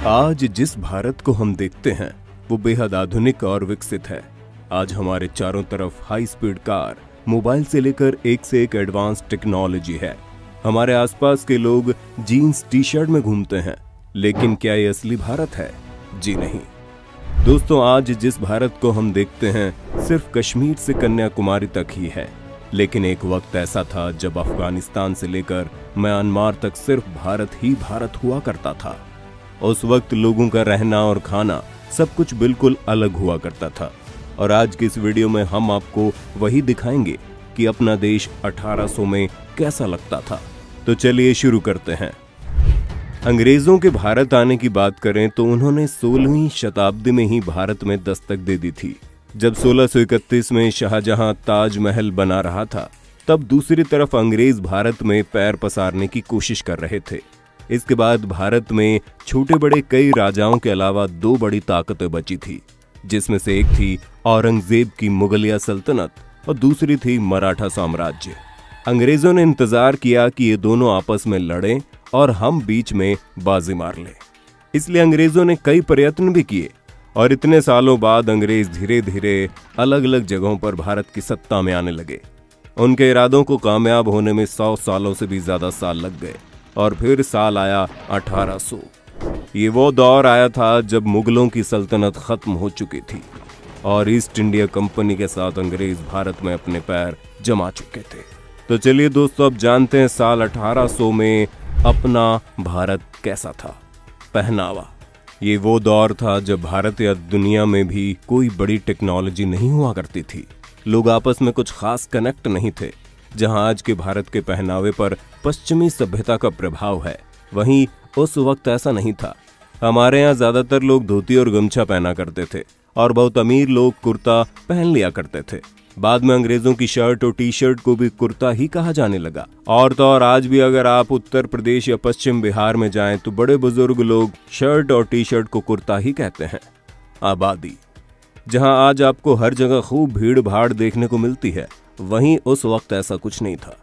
आज जिस भारत को हम देखते हैं वो बेहद आधुनिक और विकसित है। आज हमारे चारों तरफ हाई स्पीड कार, मोबाइल से लेकर एक से एक एडवांस टेक्नोलॉजी है। हमारे आसपास के लोग जीन्स टी शर्ट में घूमते हैं, लेकिन क्या ये असली भारत है? जी नहीं दोस्तों, आज जिस भारत को हम देखते हैं सिर्फ कश्मीर से कन्याकुमारी तक ही है। लेकिन एक वक्त ऐसा था जब अफगानिस्तान से लेकर म्यांमार तक सिर्फ भारत ही भारत हुआ करता था। उस वक्त लोगों का रहना और खाना सब कुछ बिल्कुल अलग हुआ करता था। और आज की इस वीडियो में हम आपको वही दिखाएंगे कि अपना देश 1800 में कैसा लगता था। तो चलिए शुरू करते हैं। अंग्रेजों के भारत आने की बात करें तो उन्होंने 16वीं शताब्दी में ही भारत में दस्तक दे दी थी। जब 1631 में शाहजहां ताजमहल बना रहा था, तब दूसरी तरफ अंग्रेज भारत में पैर पसारने की कोशिश कर रहे थे। इसके बाद भारत में छोटे बड़े कई राजाओं के अलावा दो बड़ी ताकतें बची थी, जिसमें से एक थी औरंगजेब की मुगलिया सल्तनत और दूसरी थी मराठा साम्राज्य। अंग्रेजों ने इंतजार किया कि ये दोनों आपस में लड़ें और हम बीच में बाजी मार लें। इसलिए अंग्रेजों ने कई प्रयत्न भी किए और इतने सालों बाद अंग्रेज धीरे धीरे अलग अलग जगहों पर भारत की सत्ता में आने लगे। उनके इरादों को कामयाब होने में 100 सालों से भी ज्यादा साल लग गए और फिर साल आया 1800। ये वो दौर आया था जब मुगलों की सल्तनत खत्म हो चुकी थी और ईस्ट इंडिया कंपनी के साथ अंग्रेज भारत में अपने पैर जमा चुके थे। तो चलिए दोस्तों, अब जानते हैं साल 1800 में अपना भारत कैसा था। पहनावा। ये वो दौर था जब भारत या दुनिया में भी कोई बड़ी टेक्नोलॉजी नहीं हुआ करती थी। लोग आपस में कुछ खास कनेक्ट नहीं थे। जहां आज के भारत के पहनावे पर पश्चिमी सभ्यता का प्रभाव है, वहीं उस वक्त ऐसा नहीं था। हमारे यहाँ ज्यादातर लोग धोती और गमछा पहना करते थे और बहुत अमीर लोग कुर्ता पहन लिया करते थे। बाद में अंग्रेजों की शर्ट और टी शर्ट को भी कुर्ता ही कहा जाने लगा। और तो और आज भी अगर आप उत्तर प्रदेश या पश्चिम बिहार में जाएं तो बड़े बुजुर्ग लोग शर्ट और टी शर्ट को कुर्ता ही कहते हैं। आबादी। जहां आज आपको हर जगह खूब भीड़ भाड़ देखने को मिलती है, वहीं उस वक्त ऐसा कुछ नहीं था।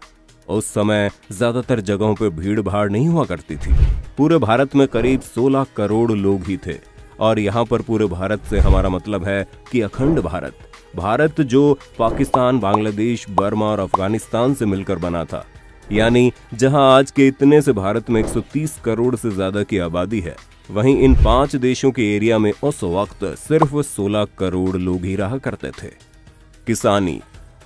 उस समय ज्यादातर जगहों पर भीड़ भाड़ नहीं हुआ करती थी। पूरे भारत में करीब 16 करोड़ लोग ही थे। और यहाँ पर पूरे भारत से हमारा मतलब है कि अखंड भारत, भारत जो पाकिस्तान, बांग्लादेश, बर्मा और अफगानिस्तान से मिलकर बना था। यानी जहां आज के इतने से भारत में 130 करोड़ से ज्यादा की आबादी है, वहीं इन 5 देशों के एरिया में उस वक्त सिर्फ 16 करोड़ लोग ही रहा करते थे। किसानी।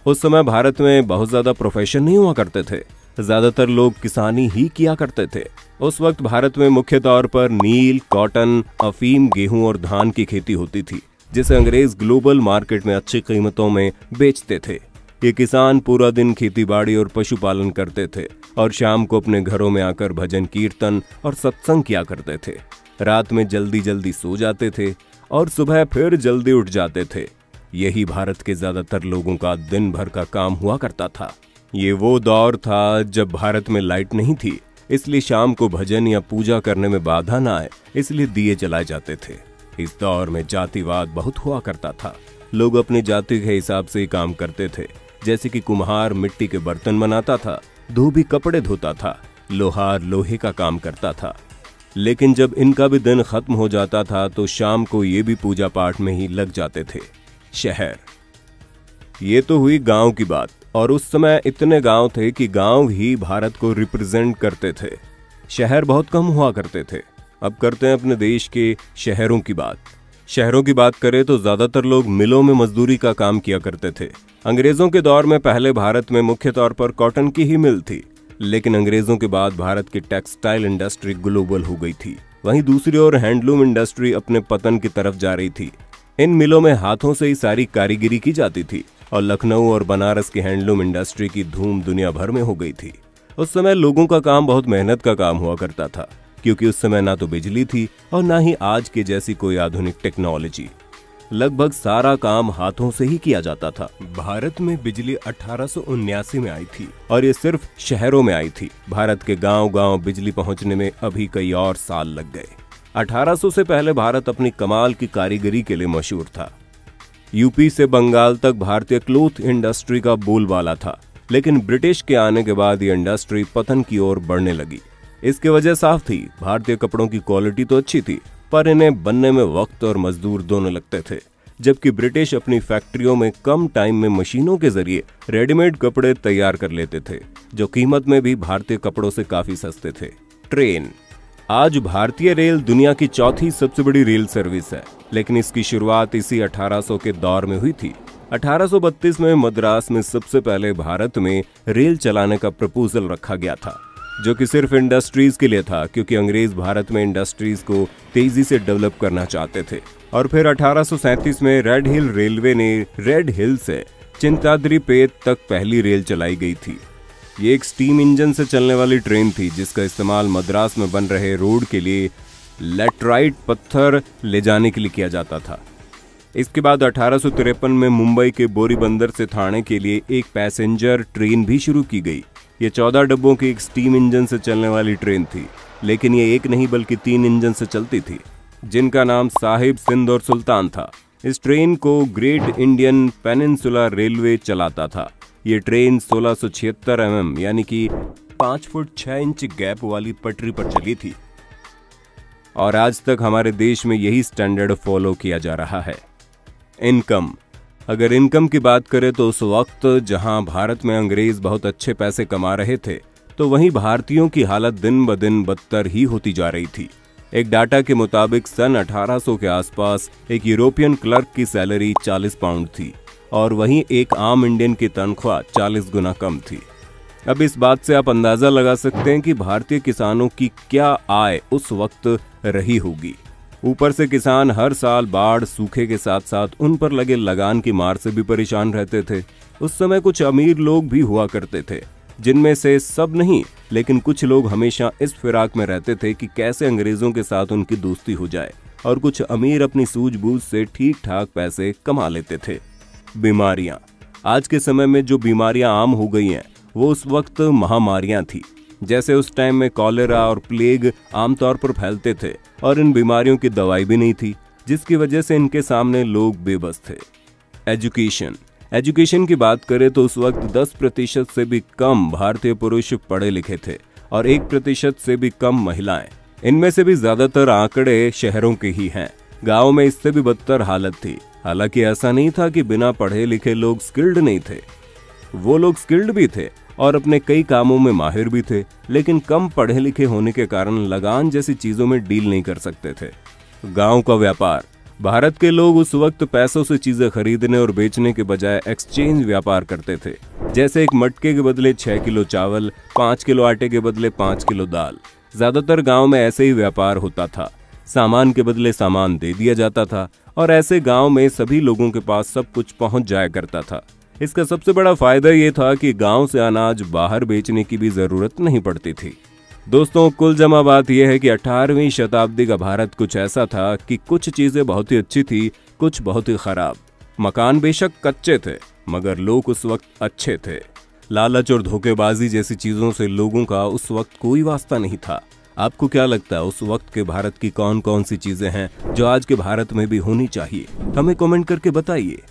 उस समय भारत में बहुत ज्यादा प्रोफेशन नहीं हुआ करते थे, ज्यादातर लोग किसानी ही किया करते थे। उस वक्त भारत में मुख्य तौर पर नील, कॉटन, अफीम, गेहूं और धान की खेती होती थी, जिसे अंग्रेज ग्लोबल मार्केट में अच्छी कीमतों में बेचते थे। ये किसान पूरा दिन खेतीबाड़ी और पशुपालन करते थे और शाम को अपने घरों में आकर भजन कीर्तन और सत्संग किया करते थे। रात में जल्दी जल्दी सो जाते थे और सुबह फिर जल्दी उठ जाते थे। यही भारत के ज्यादातर लोगों का दिन भर का काम हुआ करता था। ये वो दौर था जब भारत में लाइट नहीं थी, इसलिए शाम को भजन या पूजा करने में बाधा ना आए, इसलिए दिए जलाए जाते थे। इस दौर में जातिवाद बहुत हुआ करता था। लोग अपनी जाति के हिसाब से ही काम करते थे, जैसे कि कुम्हार मिट्टी के बर्तन बनाता था, धोबी कपड़े धोता था, लोहार लोहे का काम करता था। लेकिन जब इनका भी दिन खत्म हो जाता था तो शाम को ये भी पूजा पाठ में ही लग जाते थे। शहर। ये तो हुई गांव की बात, और उस समय इतने गांव थे कि गांव ही भारत को रिप्रेजेंट करते थे। शहर बहुत कम हुआ करते थे। अब करते हैं अपने देश के शहरों की बात। शहरों की बात करें तो ज्यादातर लोग मिलों में मजदूरी का काम किया करते थे। अंग्रेजों के दौर में पहले भारत में मुख्य तौर पर कॉटन की ही मिल थी, लेकिन अंग्रेजों के बाद भारत की टेक्सटाइल इंडस्ट्री ग्लोबल हो गई थी। वहीं दूसरी ओर हैंडलूम इंडस्ट्री अपने पतन की तरफ जा रही थी। इन मिलों में हाथों से ही सारी कारीगरी की जाती थी और लखनऊ और बनारस की हैंडलूम इंडस्ट्री की धूम दुनिया भर में हो गई थी। उस समय लोगों का काम बहुत मेहनत का काम हुआ करता था, क्योंकि उस समय ना तो बिजली थी और ना ही आज के जैसी कोई आधुनिक टेक्नोलॉजी। लगभग सारा काम हाथों से ही किया जाता था। भारत में बिजली 1879 में आई थी और ये सिर्फ शहरों में आई थी। भारत के गांव-गांव बिजली पहुंचने में अभी कई और साल लग गए। 1800 से पहले भारत अपनी कमाल की कारीगरी के लिए मशहूर था। यूपी से बंगाल तक भारतीय क्लोथ इंडस्ट्री का बोलबाला था, लेकिन ब्रिटिश के आने के बाद ये इंडस्ट्री पतन की ओर बढ़ने लगी। इसकी वजह साफ थी, भारतीय कपड़ों की क्वालिटी तो अच्छी थी, पर इन्हें बनने में वक्त और मजदूर दोनों लगते थे, जबकि ब्रिटिश अपनी फैक्ट्रियों में कम टाइम में मशीनों के जरिए रेडीमेड कपड़े तैयार कर लेते थे, जो कीमत में भी भारतीय कपड़ों से काफी सस्ते थे। ट्रेन। आज भारतीय रेल दुनिया की चौथी सबसे बड़ी रेल सर्विस है, लेकिन इसकी शुरुआत इसी 1800 के दौर में हुई थी। 1832 में मद्रास में सबसे पहले भारत में रेल चलाने का प्रपोजल रखा गया था, जो कि सिर्फ इंडस्ट्रीज के लिए था, क्योंकि अंग्रेज भारत में इंडस्ट्रीज को तेजी से डेवलप करना चाहते थे। और फिर 1837 में रेड हिल रेलवे ने रेड हिल से चिंताद्री पेत तक पहली रेल चलाई गई थी। ये एक स्टीम इंजन से चलने वाली ट्रेन थी, जिसका इस्तेमाल मद्रास में बन रहे रोड के लिए लैटराइट पत्थर ले जाने के लिए किया जाता था। इसके बाद 1853 में मुंबई के बोरीबंदर से ठाणे के लिए एक पैसेंजर ट्रेन भी शुरू की गई। ये 14 डब्बों की एक स्टीम इंजन से चलने वाली ट्रेन थी, लेकिन ये एक नहीं बल्कि 3 इंजन से चलती थी, जिनका नाम साहिब, सिंध और सुल्तान था। इस ट्रेन को ग्रेट इंडियन पेनिनसुला रेलवे चलाता था। ये ट्रेन 1676 mm यानी कि 5 फुट 6 इंच गैप वाली पटरी पर चली थी, और आज तक हमारे देश में यही स्टैंडर्ड फॉलो किया जा रहा है। इनकम। अगर इनकम की बात करें तो उस वक्त जहां भारत में अंग्रेज बहुत अच्छे पैसे कमा रहे थे, तो वहीं भारतीयों की हालत दिन ब दिन बदतर ही होती जा रही थी। एक डाटा के मुताबिक सन 1800 के आसपास एक यूरोपियन क्लर्क की सैलरी 40 पाउंड थी, और वहीं एक आम इंडियन की तनख्वाह 40 गुना कम थी। अब इस बात से आप अंदाजा लगा सकते हैं कि भारतीय किसानों की क्या आय उस वक्त रही होगी। ऊपर से किसान हर साल बाढ़, सूखे के साथ साथ उन पर लगे लगान की मार से भी परेशान रहते थे। उस समय कुछ अमीर लोग भी हुआ करते थे, जिनमें से सब नहीं, लेकिन कुछ लोग हमेशा इस फिराक में रहते थे कि कैसे अंग्रेजों के साथ उनकी दोस्ती हो जाए, और कुछ अमीर अपनी सूझबूझ से ठीक ठाक पैसे कमा लेते थे। बीमारियां। आज के समय में जो बीमारियां आम हो गई हैं, वो उस वक्त महामारियां थी। जैसे उस टाइम में कॉलेरा और प्लेग आमतौर पर फैलते थे, और इन बीमारियों की दवाई भी नहीं थी, जिसकी वजह से इनके सामने लोग बेबस थे। एजुकेशन की बात करें तो उस वक्त 10% से भी कम भारतीय पुरुष पढ़े लिखे थे, और 1% से भी कम महिलाएं। इनमें से भी ज्यादातर आंकड़े शहरों के ही हैं। गाँव में इससे भी बदतर हालत थी। हालांकि ऐसा नहीं था कि बिना पढ़े लिखे लोग स्किल्ड नहीं थे, वो लोग स्किल्ड भी थे और अपने कई कामों में माहिर भी थे, लेकिन कम पढ़े लिखे होने के कारण लगान जैसी चीजों में डील नहीं कर सकते थे। गांव का व्यापार। भारत के लोग उस वक्त पैसों से चीजें खरीदने और बेचने के बजाय एक्सचेंज व्यापार करते थे। जैसे एक मटके के बदले 6 किलो चावल, 5 किलो आटे के बदले 5 किलो दाल। ज्यादातर गाँव में ऐसे ही व्यापार होता था। सामान के बदले सामान दे दिया जाता था, और ऐसे गांव में सभी लोगों के पास सब कुछ पहुंच जाया करता था। इसका सबसे बड़ा फायदा ये था कि गांव से अनाज बाहर बेचने की भी जरूरत नहीं पड़ती थी। दोस्तों, कुल जमा बात यह है कि 18वीं शताब्दी का भारत कुछ ऐसा था कि कुछ चीजें बहुत ही अच्छी थी, कुछ बहुत ही खराब। मकान बेशक कच्चे थे, मगर लोग उस वक्त अच्छे थे। लालच और धोखेबाजी जैसी चीजों से लोगों का उस वक्त कोई वास्ता नहीं था। आपको क्या लगता है उस वक्त के भारत की कौन कौन सी चीजें हैं जो आज के भारत में भी होनी चाहिए? हमें कमेंट करके बताइए।